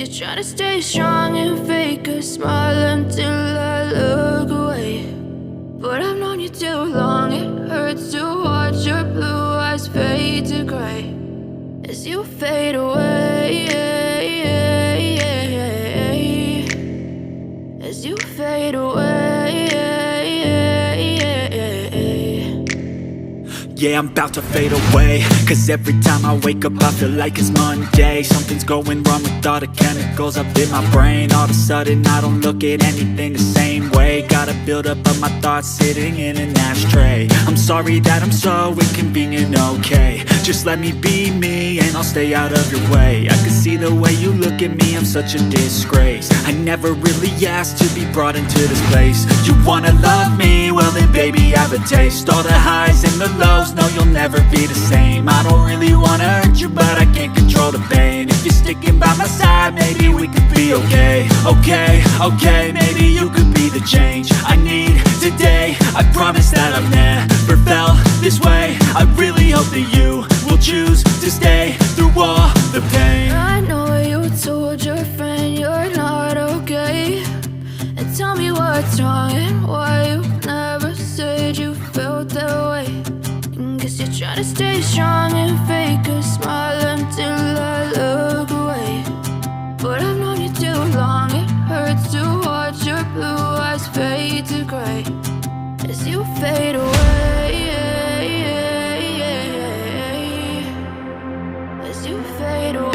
you're trying to stay strong and fake a smile until I look away. But I've known you too long, it hurts to watch your blue eyes fade to gray as you fade away, as you fade away. Yeah, I'm about to fade away, cause every time I wake up I feel like it's Monday. Something's going wrong with all the chemicals up in my brain. All of a sudden I don't look at anything the same way. Got a buildup of my thoughts sitting in an ashtray. I'm sorry that I'm so inconvenient, okay. Just let me be me and I'll stay out of your way. I can see the way you look at me, I'm such a disgrace. I never really asked to be brought into this place. You wanna love me? Well then baby, have a taste. All the highs and the lows, no, you'll never be the same. I don't really wanna hurt you, but I can't control the pain. If you're sticking by my side, maybe we could be okay. Okay, maybe you could be the change I need today. I promise that I've never felt this way. I really hope that you will choose to stay through all the pain. I know you told your friend you're not okay, and tell me what's wrong and why you never said you felt that way. Guess you're trying to stay strong and fake a smile until I look away. But I've known you too long, it hurts to watch your blue eyes fade to gray as you fade away, as you fade away.